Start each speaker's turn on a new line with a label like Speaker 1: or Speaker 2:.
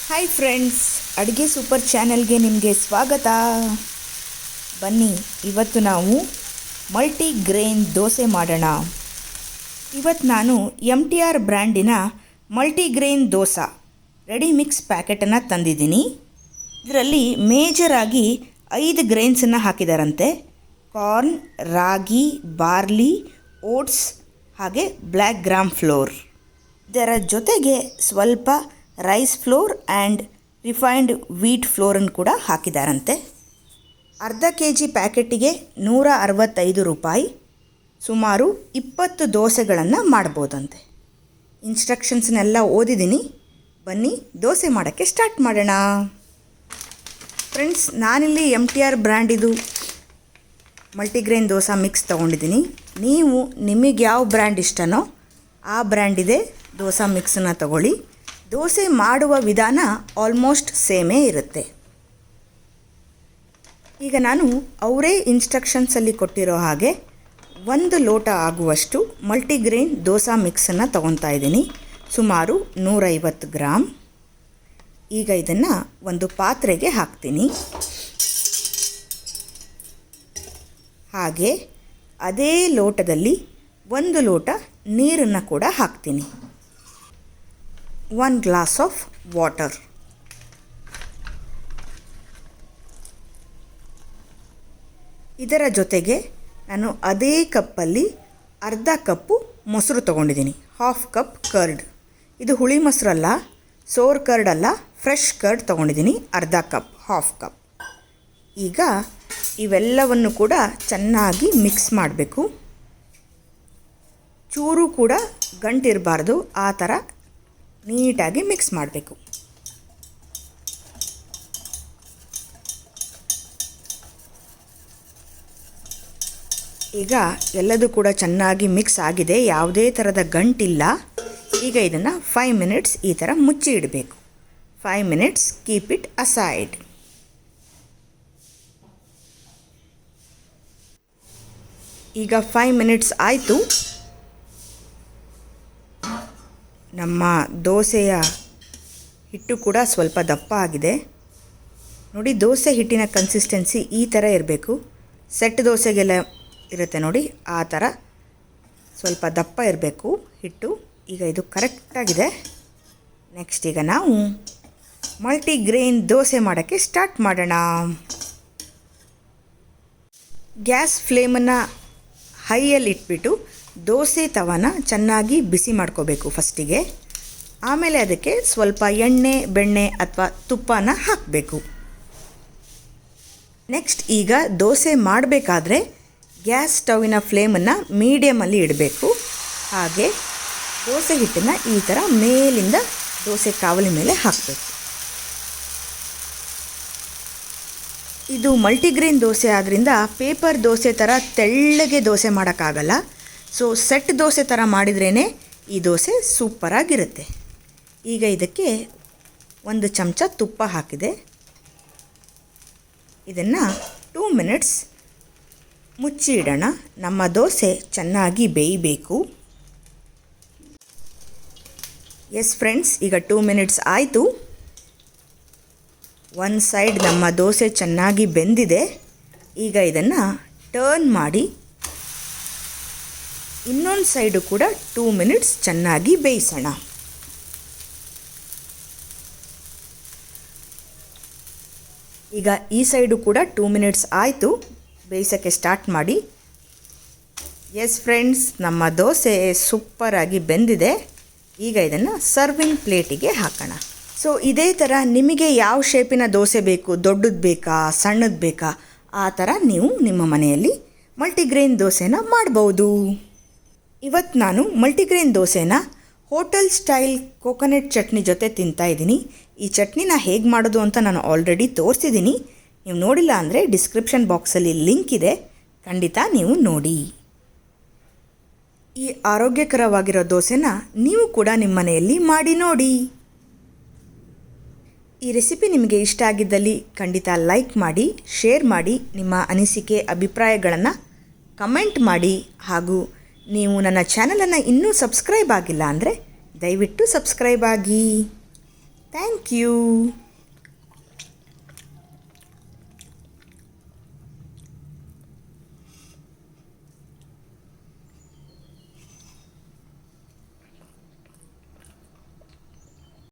Speaker 1: Hi friends, ಅಡುಗೆ super ಚಾನೆಲ್ಗೆ ನಿಮಗೆ ಸ್ವಾಗತ. ಬನ್ನಿ, ಇವತ್ತು ನಾವು ಮಲ್ಟಿಗ್ರೇನ್ ದೋಸೆ ಮಾಡೋಣ. ಇವತ್ತು ನಾನು MTR ಬ್ರ್ಯಾಂಡಿನ ಮಲ್ಟಿಗ್ರೇನ್ ದೋಸಾ ರೆಡಿ ಮಿಕ್ಸ್ ಪ್ಯಾಕೆಟನ್ನು ತಂದಿದ್ದೀನಿ. ಇದರಲ್ಲಿ ಮೇಜರಾಗಿ 5 ಗ್ರೇನ್ಸನ್ನು ಹಾಕಿದಾರಂತೆ. ಕಾರ್ನ್, ರಾಗಿ, ಬಾರ್ಲಿ, ಓಟ್ಸ್ ಹಾಗೆ ಬ್ಲ್ಯಾಕ್ ಗ್ರಾಮ್ ಫ್ಲೋರ್. ಇದರ ಜೊತೆಗೆ ಸ್ವಲ್ಪ rice flour and refined wheat ಫ್ಲೋರನ್ನು ಕೂಡ ಹಾಕಿದಾರಂತೆ. ಅರ್ಧ kg ಪ್ಯಾಕೆಟಿಗೆ 165 ರೂಪಾಯಿ. ಸುಮಾರು 20 ದೋಸೆಗಳನ್ನು ಮಾಡ್ಬೋದಂತೆ. ಇನ್ಸ್ಟ್ರಕ್ಷನ್ಸ್ನೆಲ್ಲ ಓದಿದ್ದೀನಿ. ಬನ್ನಿ ದೋಸೆ ಮಾಡೋಕ್ಕೆ ಸ್ಟಾರ್ಟ್ ಮಾಡೋಣ. ಫ್ರೆಂಡ್ಸ್, ನಾನಿಲ್ಲಿ MTR ಬ್ರ್ಯಾಂಡಿದು ಮಲ್ಟಿಗ್ರೇನ್ ದೋಸಾ ಮಿಕ್ಸ್ ತೊಗೊಂಡಿದ್ದೀನಿ. ನೀವು ನಿಮಗೆ ಯಾವ ಬ್ರ್ಯಾಂಡ್ ಇಷ್ಟನೋ ಆ ಬ್ರ್ಯಾಂಡಿದೆ ದೋಸಾ ಮಿಕ್ಸನ್ನು ತಗೊಳ್ಳಿ. ದೋಸೆ ಮಾಡುವ ವಿಧಾನ ಆಲ್ಮೋಸ್ಟ್ ಸೇಮೇ ಇರುತ್ತೆ. ಈಗ ನಾನು ಅವರೇ ಇನ್ಸ್ಟ್ರಕ್ಷನ್ಸಲ್ಲಿ ಕೊಟ್ಟಿರೋ ಹಾಗೆ 1 ಲೋಟ ಆಗುವಷ್ಟು ಮಲ್ಟಿಗ್ರೇನ್ ದೋಸಾ ಮಿಕ್ಸನ್ನು ತೊಗೊತಾ ಇದ್ದೀನಿ. ಸುಮಾರು 150 ಗ್ರಾಮ್. ಈಗ ಇದನ್ನು ಒಂದು ಪಾತ್ರೆಗೆ ಹಾಕ್ತೀನಿ. ಹಾಗೆ ಅದೇ ಲೋಟದಲ್ಲಿ 1 ಲೋಟ ನೀರನ್ನು ಕೂಡ ಹಾಕ್ತೀನಿ. 1 ಗ್ಲಾಸ್ ಆಫ್ ವಾಟರ್. ಇದರ ಜೊತೆಗೆ ನಾನು ಅದೇ ಕಪ್ಪಲ್ಲಿ ಅರ್ಧ ಕಪ್ಪು ಮೊಸರು ತೊಗೊಂಡಿದ್ದೀನಿ. 1/2 ಕಪ್ ಕರ್ಡ್. ಇದು ಹುಳಿ ಮೊಸರಲ್ಲ, ಸೋರ್ ಕರ್ಡ್ ಅಲ್ಲ, ಫ್ರೆಶ್ ಕರ್ಡ್ ತೊಗೊಂಡಿದ್ದೀನಿ. ಅರ್ಧ ಕಪ್, 1/2 ಕಪ್. ಈಗ ಇವೆಲ್ಲವನ್ನು ಕೂಡ ಚೆನ್ನಾಗಿ ಮಿಕ್ಸ್ ಮಾಡಬೇಕು. ಚೂರು ಕೂಡ ಗಂಟಿರಬಾರ್ದು, ಆ ಥರ ನೀಟಾಗಿ ಮಿಕ್ಸ್ ಮಾಡಬೇಕು. ಈಗ ಎಲ್ಲದೂ ಕೂಡ ಚೆನ್ನಾಗಿ ಮಿಕ್ಸ್ ಆಗಿದೆ, ಯಾವುದೇ ಥರದ ಗಂಟಿಲ್ಲ. ಈಗ ಇದನ್ನು 5 ಮಿನಿಟ್ಸ್ ಈ ಥರ ಮುಚ್ಚಿ ಇಡಬೇಕು. 5 ಮಿನಿಟ್ಸ್, ಕೀಪ್ ಇಟ್ ಅಸೈಡ್. ಈಗ 5 ಮಿನಿಟ್ಸ್ ಆಯಿತು. ನಮ್ಮ ದೋಸೆಯ ಹಿಟ್ಟು ಕೂಡ ಸ್ವಲ್ಪ ದಪ್ಪ ಆಗಿದೆ. ನೋಡಿ, ದೋಸೆ ಹಿಟ್ಟಿನ ಕನ್ಸಿಸ್ಟೆನ್ಸಿ ಈ ಥರ ಇರಬೇಕು. ಸೆಟ್ ದೋಸೆಗೆಲ್ಲ ಇರುತ್ತೆ ನೋಡಿ, ಆ ಥರ ಸ್ವಲ್ಪ ದಪ್ಪ ಇರಬೇಕು ಹಿಟ್ಟು. ಈಗ ಇದು ಕರೆಕ್ಟಾಗಿದೆ. ನೆಕ್ಸ್ಟ್ ಈಗ ನಾವು ಮಲ್ಟಿಗ್ರೇನ್ ದೋಸೆ ಮಾಡೋಕ್ಕೆ ಸ್ಟಾರ್ಟ್ ಮಾಡೋಣ. ಗ್ಯಾಸ್ ಫ್ಲೇಮನ್ನು ಹೈಯಲ್ಲಿ ಇಟ್ಬಿಟ್ಟು ದೋಸೆ ತವನ ಚೆನ್ನಾಗಿ ಬಿಸಿ ಮಾಡ್ಕೋಬೇಕು ಫಸ್ಟಿಗೆ. ಆಮೇಲೆ ಅದಕ್ಕೆ ಸ್ವಲ್ಪ ಎಣ್ಣೆ, ಬೆಣ್ಣೆ ಅಥವಾ ತುಪ್ಪನ ಹಾಕಬೇಕು. ನೆಕ್ಸ್ಟ್ ಈಗ ದೋಸೆ ಮಾಡಬೇಕಾದ್ರೆ ಗ್ಯಾಸ್ ಸ್ಟವ್ವಿನ ಫ್ಲೇಮನ್ನು ಮೀಡಿಯಮಲ್ಲಿ ಇಡಬೇಕು. ಹಾಗೆ ದೋಸೆ ಹಿಟ್ಟನ್ನು ಈ ಥರ ಮೇಲಿಂದ ದೋಸೆ ಕಾವಲಿ ಮೇಲೆ ಹಾಕಬೇಕು. ಇದು ಮಲ್ಟಿಗ್ರೇನ್ ದೋಸೆ ಆದ್ದರಿಂದ ಪೇಪರ್ ದೋಸೆ ಥರ ತೆಳ್ಳಗೆ ದೋಸೆ ಮಾಡೋಕ್ಕಾಗಲ್ಲ. ಸೊ ಸೆಟ್ ದೋಸೆ ಥರ ಮಾಡಿದ್ರೇ ಈ ದೋಸೆ ಸೂಪರಾಗಿರುತ್ತೆ. ಈಗ ಇದಕ್ಕೆ 1 ಚಮಚ ತುಪ್ಪ ಹಾಕಿದೆ. ಇದನ್ನು 2 ಮಿನಿಟ್ಸ್ ಮುಚ್ಚಿ ಇಡೋಣ. ನಮ್ಮ ದೋಸೆ ಚೆನ್ನಾಗಿ ಬೇಯಬೇಕು. ಎಸ್ ಫ್ರೆಂಡ್ಸ್, ಈಗ 2 ಮಿನಿಟ್ಸ್ ಆಯಿತು. ಒಂದು ಸೈಡ್ ನಮ್ಮ ದೋಸೆ ಚೆನ್ನಾಗಿ ಬೆಂದಿದೆ. ಈಗ ಇದನ್ನು ಟರ್ನ್ ಮಾಡಿ ಇನ್ನೊಂದು ಸೈಡು ಕೂಡ 2 ಮಿನಿಟ್ಸ್ ಚೆನ್ನಾಗಿ ಬೇಯಿಸೋಣ. ಈಗ ಈ ಸೈಡು ಕೂಡ 2 ಮಿನಿಟ್ಸ್ ಆಯಿತು. ಬೇಯಿಸೋಕ್ಕೆ ಸ್ಟಾರ್ಟ್ ಮಾಡಿ. ಎಸ್ ಫ್ರೆಂಡ್ಸ್, ನಮ್ಮ ದೋಸೆ ಸೂಪರಾಗಿ ಬೆಂದಿದೆ. ಈಗ ಇದನ್ನು ಸರ್ವಿಂಗ್ ಪ್ಲೇಟಿಗೆ ಹಾಕೋಣ. ಸೊ ಇದೇ ಥರ ನಿಮಗೆ ಯಾವ ಶೇಪಿನ ದೋಸೆ ಬೇಕು, ದೊಡ್ಡದು ಬೇಕಾ, ಸಣ್ಣದು ಬೇಕಾ, ಆ ಥರ ನೀವು ನಿಮ್ಮ ಮನೆಯಲ್ಲಿ ಮಲ್ಟಿಗ್ರೇನ್ ದೋಸೆನ ಮಾಡ್ಬೋದು. ಇವತ್ತು ನಾನು ಮಲ್ಟಿಗ್ರೇನ್ ದೋಸೆನ ಹೋಟೆಲ್ ಸ್ಟೈಲ್ ಕೋಕೋನಟ್ ಚಟ್ನಿ ಜೊತೆ ತಿಂತಾಯಿದ್ದೀನಿ. ಈ ಚಟ್ನಿನ ಹೇಗೆ ಮಾಡೋದು ಅಂತ ನಾನು ಆಲ್ರೆಡಿ ತೋರಿಸಿದ್ದೀನಿ. ನೀವು ನೋಡಿಲ್ಲ ಅಂದರೆ ಡಿಸ್ಕ್ರಿಪ್ಷನ್ ಬಾಕ್ಸಲ್ಲಿ ಲಿಂಕ್ ಇದೆ, ಖಂಡಿತ ನೀವು ನೋಡಿ. ಈ ಆರೋಗ್ಯಕರವಾಗಿರೋ ದೋಸೆನ ನೀವು ಕೂಡ ನಿಮ್ಮ ಮನೆಯಲ್ಲಿ ಮಾಡಿ ನೋಡಿ. ಈ ರೆಸಿಪಿ ನಿಮಗೆ ಇಷ್ಟ ಆಗಿದ್ದಲ್ಲಿ ಖಂಡಿತ ಲೈಕ್ ಮಾಡಿ, ಶೇರ್ ಮಾಡಿ, ನಿಮ್ಮ ಅನಿಸಿಕೆ ಅಭಿಪ್ರಾಯಗಳನ್ನು ಕಮೆಂಟ್ ಮಾಡಿ. ಹಾಗೂ ನೀವು ನನ್ನ ಚಾನಲನ್ನು ಇನ್ನೂ ಸಬ್ಸ್ಕ್ರೈಬ್ ಆಗಿಲ್ಲ ಅಂದರೆ ದಯವಿಟ್ಟು ಸಬ್ಸ್ಕ್ರೈಬ್ ಆಗಿ. Thank you.